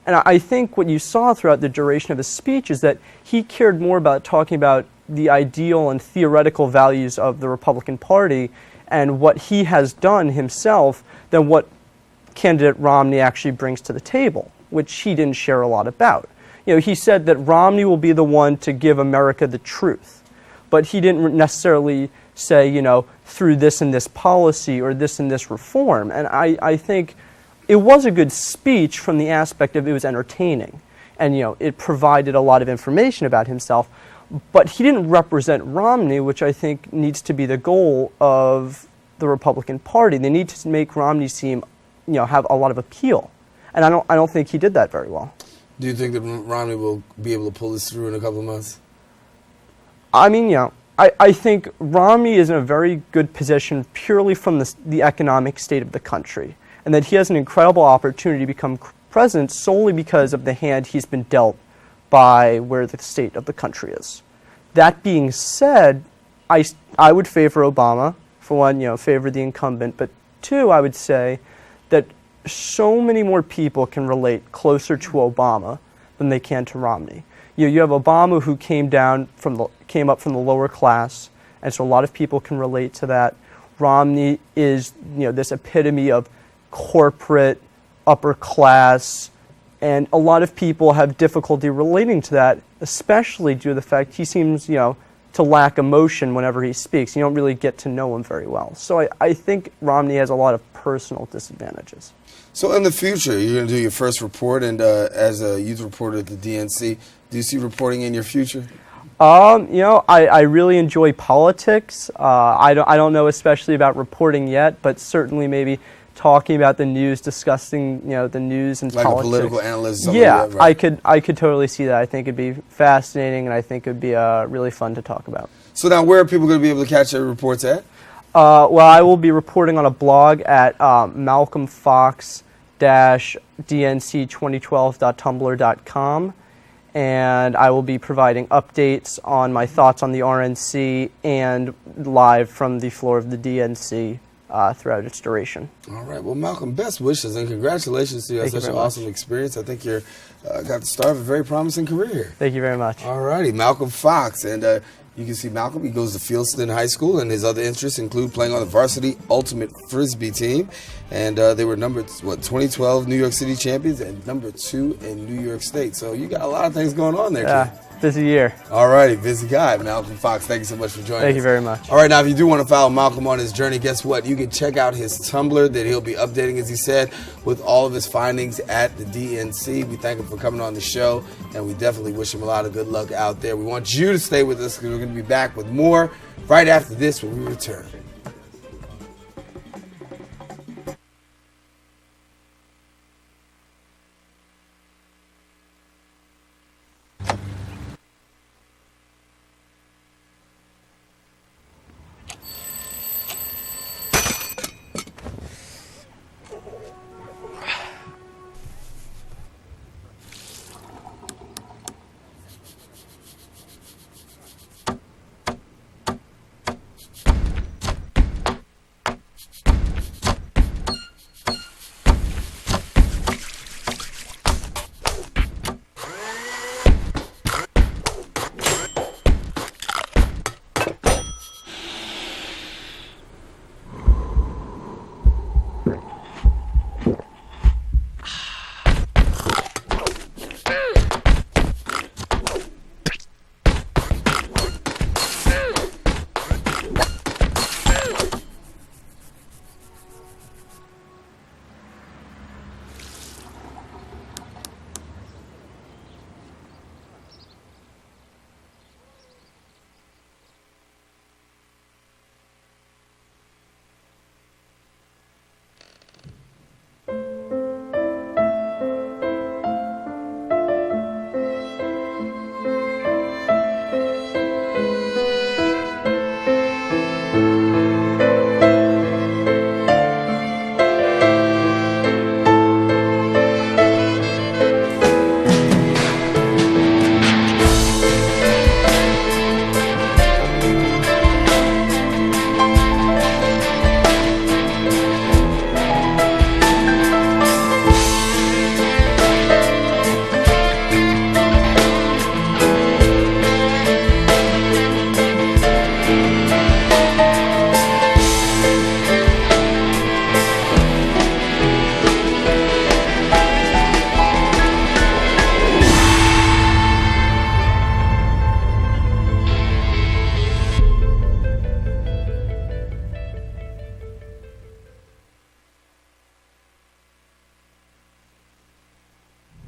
And I think what you saw throughout the duration of his speech is that he cared more about talking about the ideal and theoretical values of the Republican Party and what he has done himself than what candidate Romney actually brings to the table, which he didn't share a lot about. He said that Romney will be the one to give America the truth, but he didn't necessarily say, through this and this policy or this and this reform. And I think it was a good speech from the aspect of it was entertaining, and it provided a lot of information about himself. But he didn't represent Romney, which I think needs to be the goal of the Republican Party. They need to make Romney seem, have a lot of appeal, and I don't think he did that very well. Do you think that Romney will be able to pull this through in a couple of months? I mean, I think Romney is in a very good position purely from the economic state of the country, and that he has an incredible opportunity to become president solely because of the hand he's been dealt by where the state of the country is. That being said, I would favor Obama. For one, favor the incumbent, but two, I would say that so many more people can relate closer to Obama than they can to Romney. You have Obama, who came up from the lower class, and so a lot of people can relate to that. Romney is this epitome of corporate upper class, and a lot of people have difficulty relating to that, especially due to the fact he seems to lack emotion whenever he speaks. You don't really get to know him very well. So I think Romney has a lot of personal disadvantages. So in the future, you're going to do your first report, and as a youth reporter at the DNC, do you see reporting in your future? I really enjoy politics. I don't know especially about reporting yet, but certainly maybe talking about the news, discussing the news and like politics. Like a political analyst. Yeah, like that, right? I could totally see that. I think it'd be fascinating, and I think it'd be really fun to talk about. So now, where are people going to be able to catch your reports at? Well, I will be reporting on a blog at malcolmfox-dnc2012.tumblr.com, and I will be providing updates on my thoughts on the RNC and live from the floor of the DNC throughout its duration. All right. Well, Malcolm, best wishes and congratulations to you on such an awesome experience. I think you're got the start of a very promising career here. Thank you very much. All righty. Malcolm Fox. And you can see Malcolm. He goes to Fieldston High School, and his other interests include playing on the varsity ultimate frisbee team. And they were 2012 New York City champions and #2 in New York State. So you got a lot of things going on there, kid. Busy year. All righty, busy guy, Malcolm Fox. Thank you so much for joining us. Thank you very much. All right, now if you do want to follow Malcolm on his journey, guess what? You can check out his Tumblr that he'll be updating, as he said, with all of his findings at the DNC. We thank him for coming on the show, and we definitely wish him a lot of good luck out there. We want you to stay with us because we're going to be back with more right after this when we return.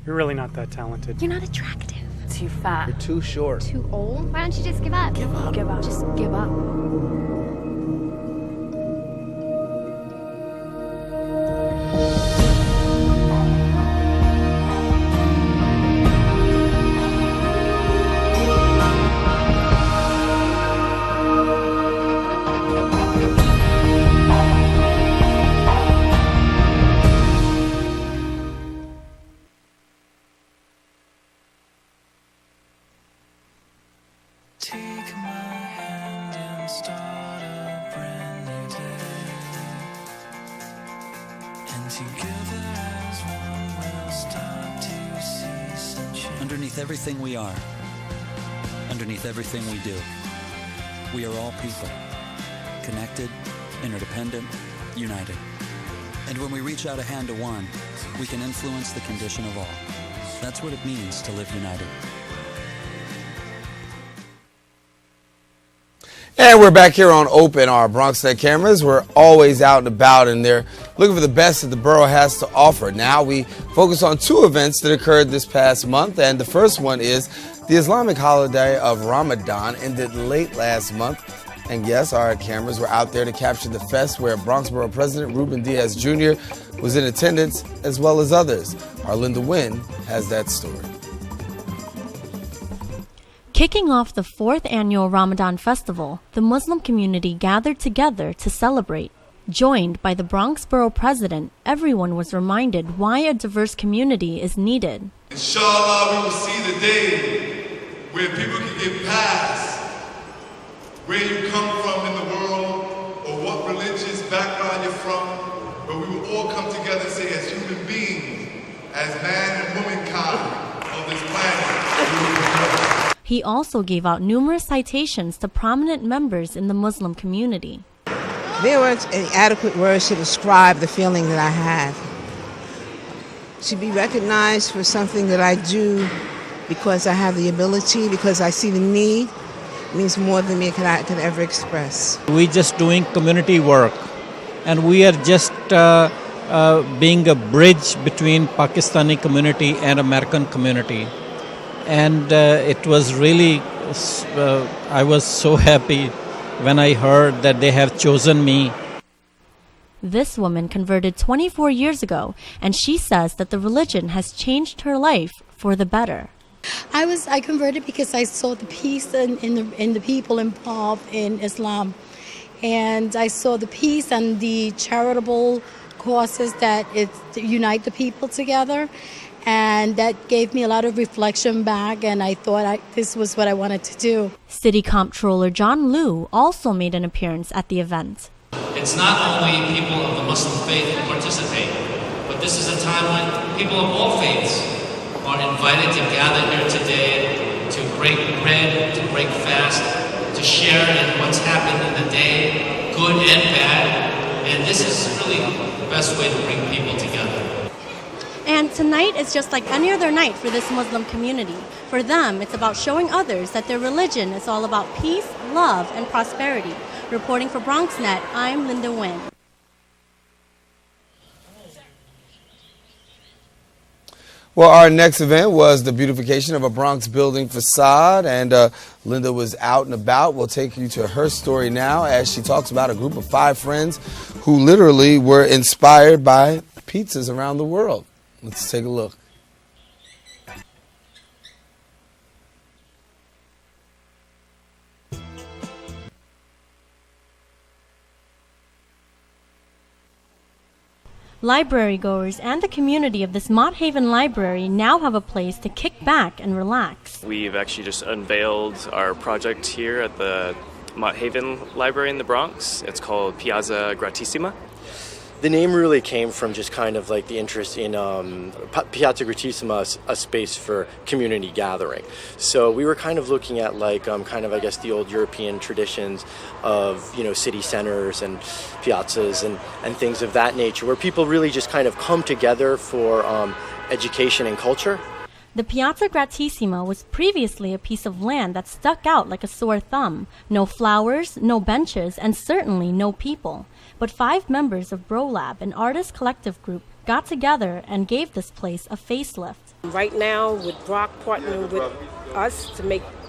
You're really not that talented. You're not attractive. Too fat. You're too short. Too old? Why don't you just give up? Give up. Give up. Just give up. Underneath everything we are, underneath everything we do, we are all people, connected, interdependent, united. And when we reach out a hand to one, we can influence the condition of all. That's what it means to live united. And we're back here on Open, our BronxNet cameras. We're always out and about, and they're looking for the best that the borough has to offer. Now we focus on two events that occurred this past month, and the first one is the Islamic holiday of Ramadan ended late last month. And yes, our cameras were out there to capture the fest where Bronx Borough President Ruben Diaz Jr. was in attendance, as well as others. Our Linda Wynn has that story. Kicking off the 4th annual Ramadan Festival, the Muslim community gathered together to celebrate. Joined by the Bronx Borough President, everyone was reminded why a diverse community is needed. Inshallah, we will see the day where people can get past where you come from in the world or what religious background you're from, but we will all come together and say, as human beings, as man and womankind of this planet. He also gave out numerous citations to prominent members in the Muslim community. There weren't any adequate words to describe the feeling that I had. To be recognized for something that I do because I have the ability, because I see the need, means more than me I could ever express. We're just doing community work, and we are just being a bridge between Pakistani community and American community. And it was really, I was so happy when I heard that they have chosen me. This woman converted 24 years ago, and she says that the religion has changed her life for the better. I converted because I saw the peace in the people involved in Islam. And I saw the peace and the charitable causes that unite the people together. And that gave me a lot of reflection back, and I thought this was what I wanted to do. City Comptroller John Liu also made an appearance at the event. It's not only people of the Muslim faith who participate, but this is a time when people of all faiths are invited to gather here today to break bread, to break fast, to share in what's happened in the day, good and bad. And this is really the best way to bring people together. And tonight is just like any other night for this Muslim community. For them, it's about showing others that their religion is all about peace, love, and prosperity. Reporting for BronxNet, I'm Linda Wynn. Well, our next event was the beautification of a Bronx building facade, and Linda was out and about. We'll take you to her story now as she talks about a group of 5 friends who literally were inspired by pizzas around the world. Let's take a look. Library goers and the community of this Mott Haven Library now have a place to kick back and relax. We've actually just unveiled our project here at the Mott Haven Library in the Bronx. It's called Piazza Gratissima. The name really came from just kind of like the interest in Piazza Gratissima, a space for community gathering. So we were kind of looking at like kind of, I guess, the old European traditions of, you know, city centers and piazzas and things of that nature, where people really just kind of come together for education and culture. The Piazza Gratissima was previously a piece of land that stuck out like a sore thumb. No flowers, no benches, and certainly no people. But 5 members of BroLab, an artist collective group, got together and gave this place a facelift. Right now, with Brock partnering with us to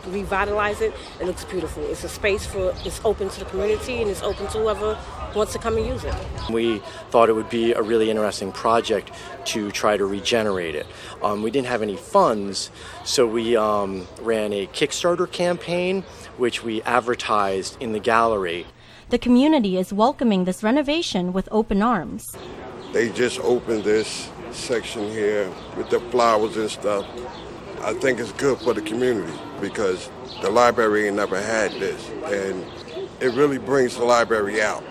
revitalize it, it looks beautiful. It's a space it's open to the community and it's open to whoever wants to come and use it. We thought it would be a really interesting project to try to regenerate it. We didn't have any funds, so we ran a Kickstarter campaign, which we advertised in the gallery. The community is welcoming this renovation with open arms. They just opened this section here with the flowers and stuff. I think it's good for the community because the library ain't never had this, and it really brings the library out.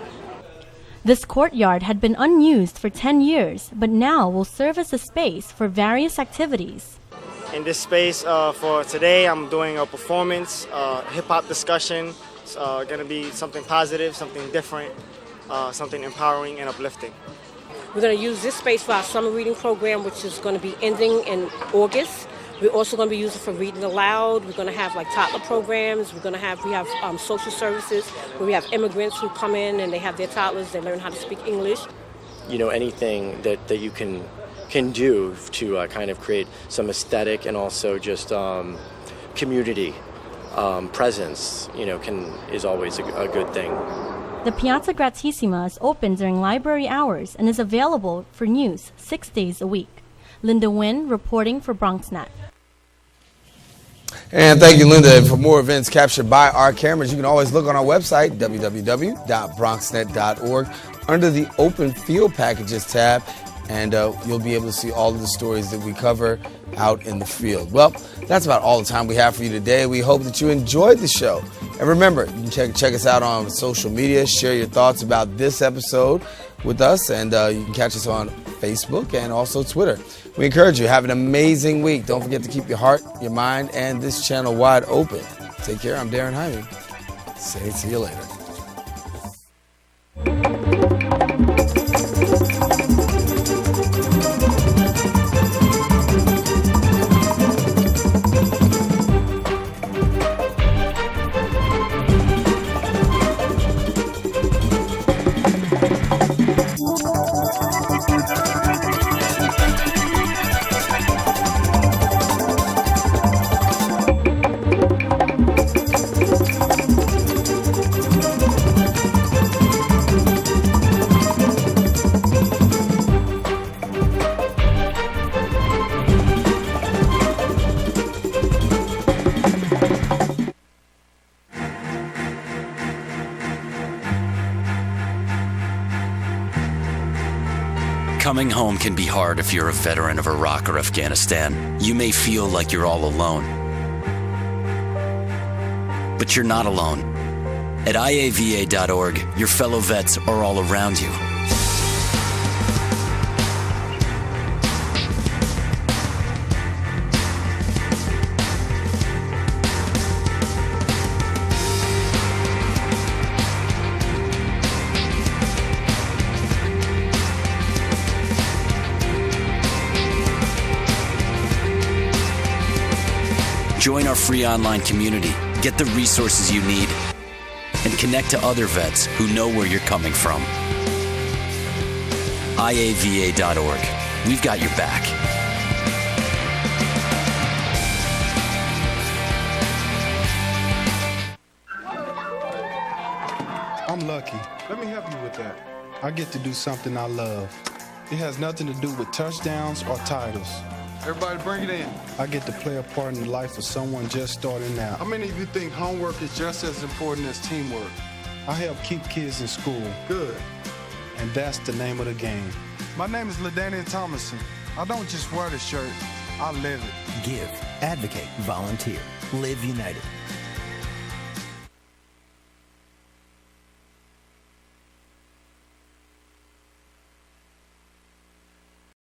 This courtyard had been unused for 10 years, but now will serve as a space for various activities. In this space for today, I'm doing a performance, hip-hop discussion. It's going to be something positive, something different, something empowering and uplifting. We're going to use this space for our summer reading program, which is going to be ending in August. We're also going to be using it for reading aloud. We're going to have like toddler programs. We have social services where we have immigrants who come in and they have their toddlers. They learn how to speak English. You know, anything that you can do to kind of create some aesthetic and also just community presence, you know, is always a good thing. The Piazza Gratissima is open during library hours and is available for news 6 days a week. Linda Nguyen reporting for BronxNet. And thank you, Linda. And for more events captured by our cameras, you can always look on our website, www.bronxnet.org, under the Open Field Packages tab, and you'll be able to see all of the stories that we cover out in the field. Well, that's about all the time we have for you today. We hope that you enjoyed the show. And remember, you can check us out on social media, share your thoughts about this episode with us, and you can catch us on Facebook and also Twitter. We encourage you, have an amazing week. Don't forget to keep your heart, your mind, and this channel wide open. Take care. I'm Darren Jaime. See you later. Coming home can be hard if you're a veteran of Iraq or Afghanistan. You may feel like you're all alone. But you're not alone. At IAVA.org, your fellow vets are all around you. Join our free online community, get the resources you need, and connect to other vets who know where you're coming from. IAVA.org. We've got your back. I'm lucky. Let me help you with that. I get to do something I love. It has nothing to do with touchdowns or titles. Everybody bring it in. I get to play a part in the life of someone just starting out. How many of you think homework is just as important as teamwork? I help keep kids in school. Good. And that's the name of the game. My name is LaDainian Thomason. I don't just wear the shirt, I live it. Give, advocate, volunteer. Live United.